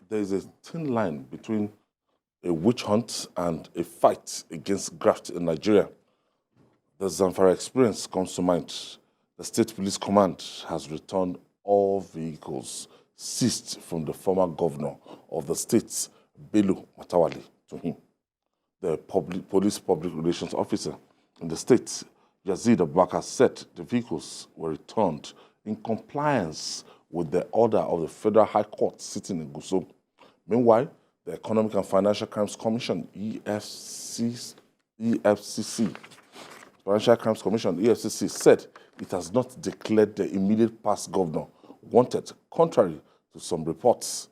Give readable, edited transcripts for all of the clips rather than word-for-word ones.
There is a thin line between a witch hunt and a fight against graft in Nigeria. The Zamfara experience comes to mind. The State Police Command has returned all vehicles seized from the former governor of the state, Matawalle, to him. The police public relations officer in the state, Yazid Abubakar, said the vehicles were returned in compliance with the order of the Federal High Court sitting in Gusau. Meanwhile, the Economic and Financial Crimes Commission, EFCC, Financial Crimes Commission, EFCC, said it has not declared the immediate past governor wanted, contrary to some reports.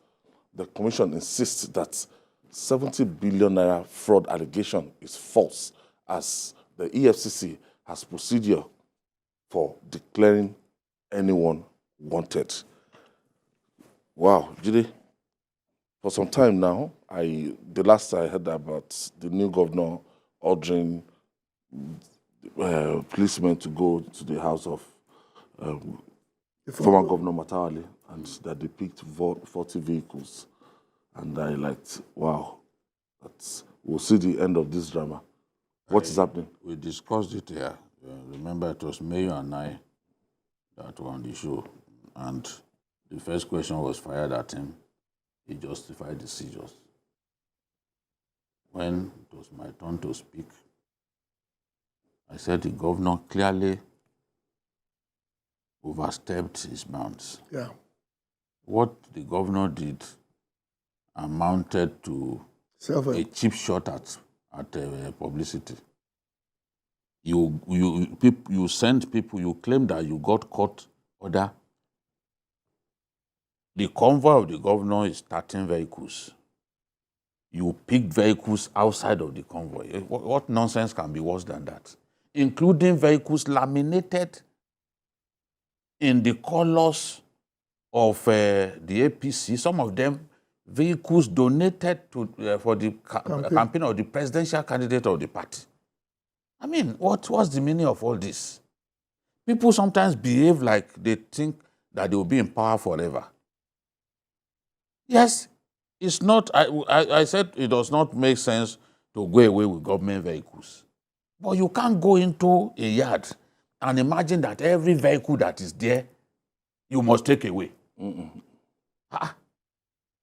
The commission insists that 70 billion naira fraud allegation is false, as the EFCC has procedure for declaring anyone wanted. Wow, Jide, for some time now, the last I heard about the new governor ordering policemen to go to the house of former Governor Matawalle, and that they picked 40 vehicles. And I liked, wow, we'll see the end of this drama. What is happening? We discussed it here. Remember, it was Mayor and I that were on the show. And the first question was fired at him. He justified the seizures. When it was my turn to speak, I said the governor clearly overstepped his bounds. Yeah. What the governor did amounted to a cheap shot at publicity. You send people, you claim that you got court order. The convoy of the governor is 13 vehicles. You pick vehicles outside of the convoy. What nonsense can be worse than that? Including vehicles laminated in the colors of the APC, some of them vehicles donated to for the campaign of the presidential candidate of the party. I mean, what's the meaning of all this? People sometimes behave like they think that they will be in power forever. Yes, it's not, I said it does not make sense to go away with government vehicles. But you can't go into a yard and imagine that every vehicle that is there, you must take away.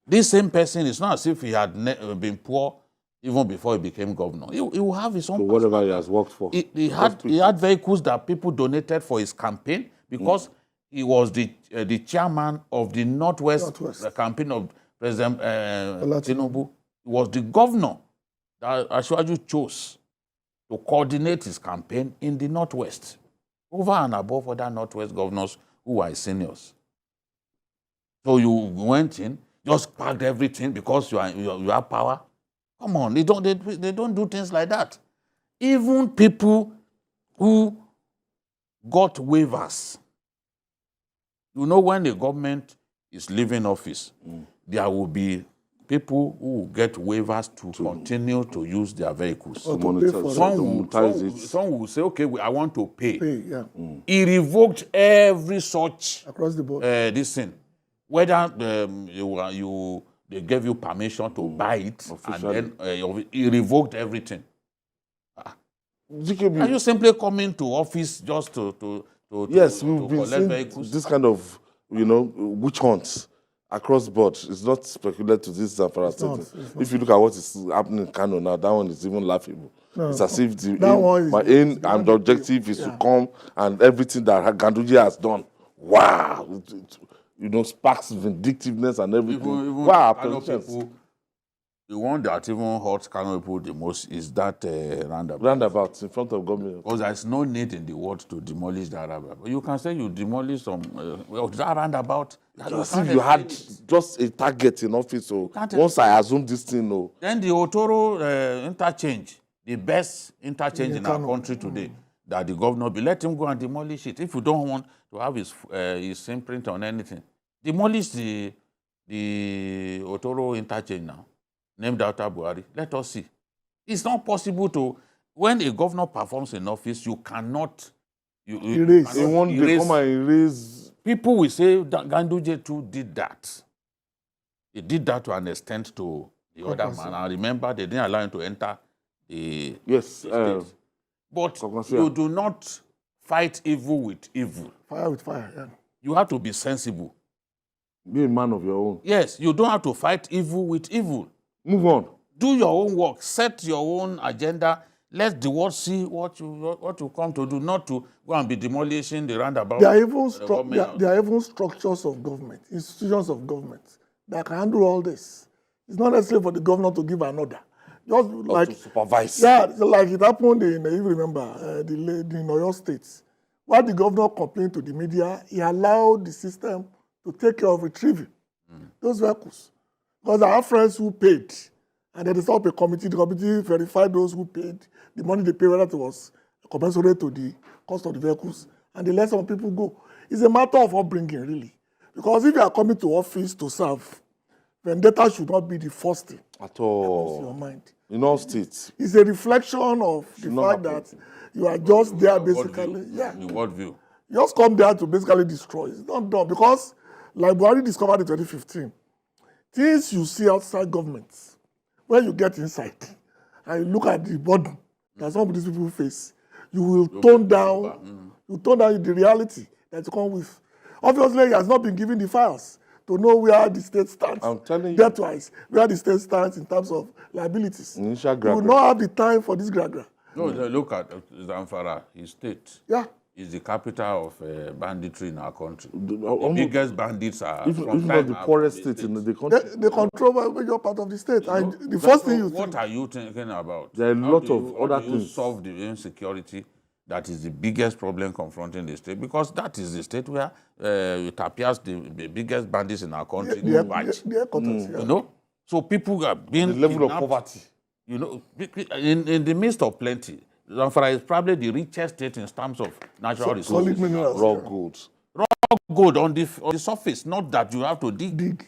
This same person, it's not as if he had been poor even before he became governor. He will have his own. So whatever he has worked for. He had vehicles that people donated for his campaign because he was the chairman of the Northwest. The campaign of President Tinubu. He was the governor that Ashwaju chose to coordinate his campaign in the Northwest, over and above other Northwest governors who were his seniors. So you went in, just packed everything because you have power. Come on, they don't do things like that. Even people who got waivers. You know, when the government is leaving office, there will be people who get waivers to continue to use their vehicles. Some will say, okay, I want to pay. He revoked every such across the board. This thing. Whether they gave you permission to buy it, officially. And then he revoked everything. Are you simply coming to office just to yes, to collect vehicles? This kind of, witch hunts across board. It's not speculated to this Zamfara state. If you look at what is happening in Kano now, that one is even laughable. No, it's as if my aim and the objective is to come and everything that Ganduje has done. Wow. Sparks vindictiveness and everything. Even wow, people, the one that even hurts Kano people the most is that roundabout. Roundabout in front of government. Because there's no need in the world to demolish that roundabout. You can say you demolish some, that roundabout. As if you had just a target in office. So once I assume this thing, Then the Otoro interchange, the best interchange in our country today, that the governor be, let him go and demolish it. If you don't want to have his imprint on anything, demolish the Otoro interchange now, named after Buhari. Let us see. It's not possible to, when a governor performs in office, you cannot erase. They come and erase. People will say that Ganduje too did that. He did that to an extent to the other man. I remember they didn't allow him to enter the state. But you do not fight evil with evil. Fire with fire, yeah. You have to be sensible. Be a man of your own. Yes, you don't have to fight evil with evil. Move on. Do your own work. Set your own agenda. Let the world see what you come to do, not to go and be demolishing the roundabout. There are even structures of government, institutions of government that can handle all this. It's not necessary for the governor to give an order. Just like to supervise. Yeah, like it happened in, if you remember, the lady in Oyo State. While the governor complained to the media, he allowed the system to take care of retrieving those vehicles. Because I have friends who paid, and then they set up a committee. The committee verified those who paid, the money they paid, whether it was commensurate to the cost of the vehicles, and they let some people go. It's a matter of upbringing, really. Because if you are coming to office to serve, vendetta should not be the first thing at all. that comes to your mind. In all states. It's a reflection of the fact that you are just there basically. In what view? You just come there to basically destroy. It's not done. Because, like Buhari discovered in 2015, things you see outside governments, when you get inside and you look at the burden that some of these people face, you will tone down the reality that you come with. Obviously, he has not been given the files to know where the state stands. I'm telling you. Debt-wise, where the state stands in terms of liabilities. You will not have the time for this gragra. No, look at Zamfara, his state. Yeah. Is the capital of banditry in our country. The biggest bandits are from the poorest state in the country. They control a major part of the state. And the first thing you think. What are you thinking about? There are a lot of other things. How do you solve the insecurity that is the biggest problem confronting the state? Because that is the state where it appears the biggest bandits in our country go right. You know? So people are being the level of poverty. You know, in the midst of plenty, Zamfara is probably the richest state in terms of natural resources. Solid minerals. Raw gold. Raw gold on the surface, not that you have to dig.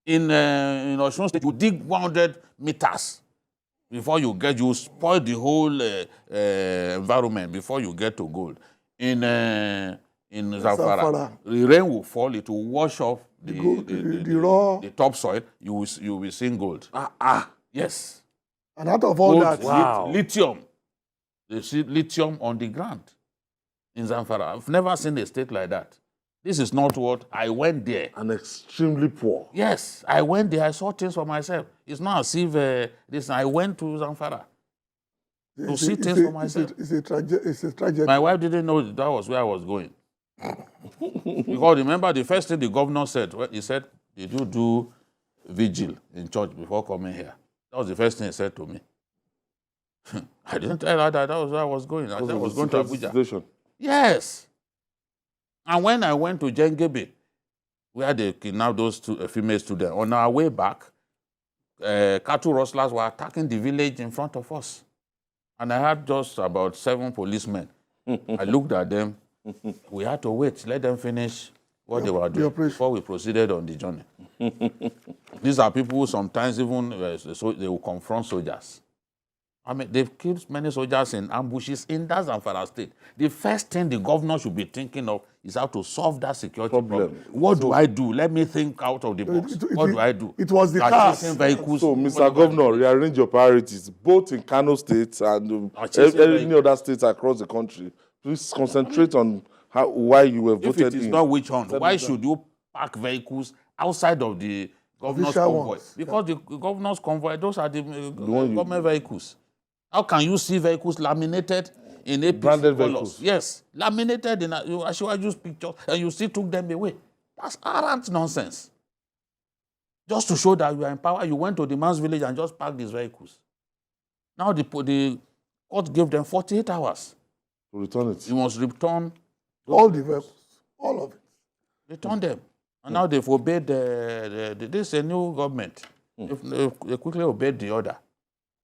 In Osun State, you dig 100 meters before you spoil the whole environment before you get to gold. In Zamfara, the rain will fall, it will wash off the topsoil, you will see gold. Yes. And out of all gold, that, lithium. They see lithium on the ground in Zamfara. I've never seen a state like that. This is not what I went there. And extremely poor. Yes, I went there. I saw things for myself. It's not as if I went to Zamfara to see things for myself. It's a tragedy. My wife didn't know that was where I was going. Because remember, the first thing the governor said, he said, "Did you do vigil in church before coming here?" That was the first thing he said to me. I didn't tell her that was where I was going. I said I was going to Abuja. Situation. Yes. And when I went to Jengebe, where they kidnapped those female students, on our way back, cattle rustlers were attacking the village in front of us. And I had just about 7 policemen. I looked at them. We had to wait, let them finish what they were doing before we proceeded on the journey. These are people who sometimes even they will confront soldiers. I mean, they've killed many soldiers in ambushes in that Zamfara state. The first thing the governor should be thinking of is how to solve that security problem. What do I do? Let me think out of the box. What do I do? It was the cars. Vehicles. So, Mr. Governor, rearrange your priorities, both in Kano State and any other states across the country. Please concentrate on why you were voted in. If it is not witch hunt, why should you park vehicles outside of the governor's convoy? Because the governor's convoy, those are the government vehicles. How can you see vehicles laminated in APC branded colors? vehicles? Yes, laminated in I use pictures, and you still took them away. That's arrant nonsense. Just to show that you are in power, you went to the man's village and just parked these vehicles. Now the court gave them 48 hours. To return it. You must return all the vehicles, all of it. Return them. And now they've obeyed this is a new government. They quickly obeyed the order.